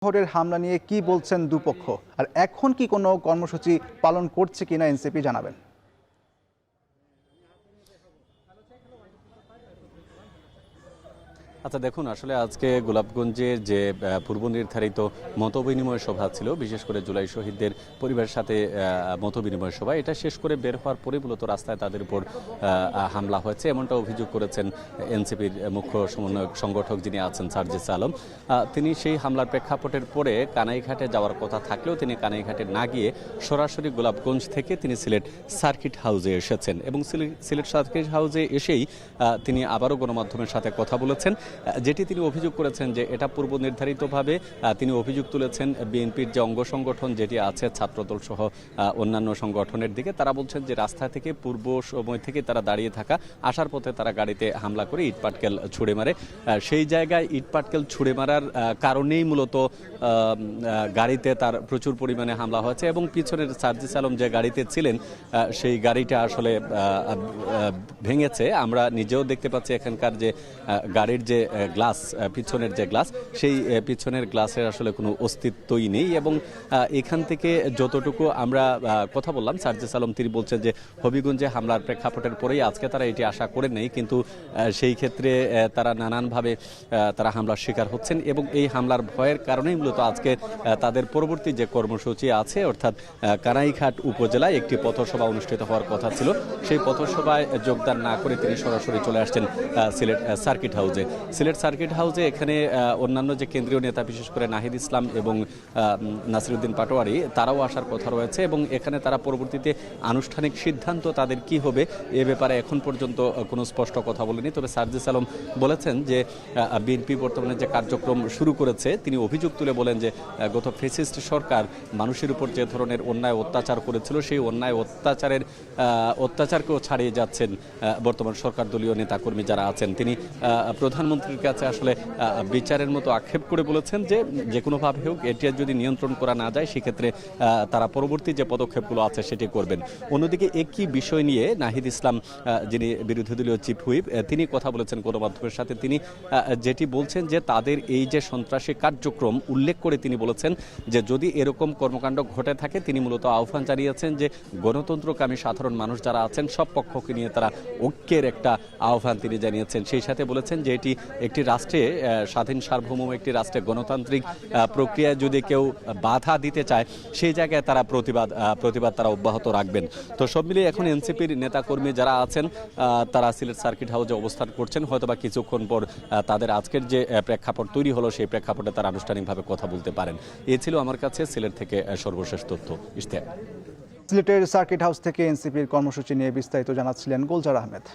শহরের হামলা নিয়ে কি বলছেন দুপক্ষ, আর এখন কি কোনো কর্মসূচি পালন করছে কিনা এনসিপি জানাবেন। আচ্ছা দেখুন, আসলে আজকে গোলাপগঞ্জের যে পূর্ব নির্ধারিত মতবিনিময় সভা ছিল, বিশেষ করে জুলাই শহীদদের পরিবারের সাথে মতবিনিময় সভা, এটা শেষ করে বের হওয়ার পরে মূলত রাস্তায় তাদের উপর হামলা হয়েছে, এমনটা অভিযোগ করেছেন এনসিপির মুখ্য সমন্বয়ক সংগঠক যিনি আছেন সার্জিস আলম। তিনি সেই হামলার প্রেক্ষাপটের পরে কানাইঘাটে যাওয়ার কথা থাকলেও তিনি কানাইঘাটে না গিয়ে সরাসরি গোলাপগঞ্জ থেকে তিনি সিলেট সার্কিট হাউসে এসেছেন এবং সিলেট সার্কিট হাউসে এসেই তিনি আবারও গণমাধ্যমের সাথে কথা বলেছেন, যেটি তিনি অভিযোগ করেছেন যে এটা পূর্ব নির্ধারিতভাবে তিনি অভিযোগ তুলেছেন বিএনপির যে অঙ্গ সংগঠন যেটি আছে ছাত্রদল সহ অন্যান্য সংগঠনের দিকে। তারা বলছেন যে রাস্তা থেকে পূর্ব সময় থেকে তারা দাঁড়িয়ে থাকা, আসার পথে তারা গাড়িতে হামলা করে ইটপাটকেল ছুড়ে মারে। সেই জায়গায় ইটপাটকেল ছুড়ে মারার কারণেই মূলত গাড়িতে তার প্রচুর পরিমাণে হামলা হয়েছে এবং পিছনের সার্জিস আলম যে গাড়িতে ছিলেন সেই গাড়িটা আসলে ভেঙেছে। আমরা নিজেও দেখতে পাচ্ছি এখানকার যে গাড়ির যে গ্লাস, পিছনের যে গ্লাস, সেই পিছনের গ্লাসের আসলে কোনো অস্তিত্বই নেই এবং এখান থেকে যতটুকু আমরা কথা বললাম সার্জিস আলম তিনি বলছেন যে হবিগঞ্জে হামলার প্রেক্ষাপটের পরেই আজকে তারা এটি আশা করে নেই, কিন্তু সেই ক্ষেত্রে তারা নানানভাবে তারা হামলার শিকার হচ্ছেন এবং এই হামলার ভয়ের কারণেই মূলত আজকে তাদের পরবর্তী যে কর্মসূচি আছে, অর্থাৎ কানাইঘাট উপজেলায় একটি পথসভা অনুষ্ঠিত হওয়ার কথা ছিল, সেই পথসভায় যোগদান না করে তিনি সরাসরি চলে আসছেন সিলেট সার্কিট হাউসে। সিলেট সার্কিট হাউসে এখানে অন্যান্য যে কেন্দ্রীয় নেতা, বিশেষ করে নাহিদ ইসলাম এবং নাসিরউদ্দিন পাটোয়ারি, তারাও আসার কথা রয়েছে এবং এখানে তারা পরবর্তীতে আনুষ্ঠানিক সিদ্ধান্ত তাদের কি হবে এ ব্যাপারে এখন পর্যন্ত কোনো স্পষ্ট কথা বলেনি। তবে সার্জিস আলম বলেছেন যে বিএনপি বর্তমানে যে কার্যক্রম শুরু করেছে, তিনি অভিযোগ তুলে বলেন যে গত ফ্যাসিস্ট সরকার মানুষের উপর যে ধরনের অন্যায় অত্যাচার করেছিল, সেই অন্যায় অত্যাচারকেও ছাড়িয়ে যাচ্ছেন বর্তমান সরকার দলীয় নেতাকর্মী যারা আছেন। তিনি প্রধানমন্ত্রীর কাছে আসলে বিচারের মতো আক্ষেপ করে বলেছেন যে যে কোনোভাবে হোক এটি যদি নিয়ন্ত্রণ করা না যায় সেক্ষেত্রে তারা পরবর্তী যে পদক্ষেপগুলো আছে সেটি করবেন। অন্যদিকে একই বিষয় নিয়ে নাহিদ ইসলাম যিনি বিরোধী দলীয় চিফ হুইপ, তিনি কথা বলেছেন গণমাধ্যমের সাথে। তিনি যেটি বলছেন যে তাদের এই যে সন্ত্রাসী কার্যক্রম উল্লেখ করে তিনি বলেছেন যে যদি এরকম কর্মকাণ্ড ঘটে থাকে, তিনি মূলত আহ্বান জানিয়েছেন যে গণতন্ত্রকামী সাধারণ মানুষ যারা আছেন সব পক্ষকে নিয়ে তারা ঐক্যের একটা আহ্বান তিনি জানিয়েছেন। সেই সাথে বলেছেন যে এটি একটি রাষ্ট্রে, স্বাধীন সার্বভৌম একটি রাষ্ট্রে গণতান্ত্রিক প্রক্রিয়ায় যদি কেউ বাধা দিতে চায় সেই জায়গায় তারা প্রতিবাদ তারা অব্যাহত রাখবেন। তো সব মিলিয়ে এখন এনসিপির নেতাকর্মী যারা আছেন তারা সিলেট সার্কিট হাউসে অবস্থান করছেন, হয়তোবা কিছুক্ষণ পর তাদের আজকের যে প্রেক্ষাপট তৈরি হলো সেই প্রেক্ষাপটে তারা আনুষ্ঠানিকভাবে কথা বলতে পারেন। এ ছিল আমার কাছে সিলেট থেকে সর্বশেষ তথ্য। ইশতিয়াক। সিলেটের সার্কিট হাউস থেকে এনসিপির কর্মসূচি নিয়ে বিস্তারিত জানাচ্ছিলেন গুলজার আহমেদ।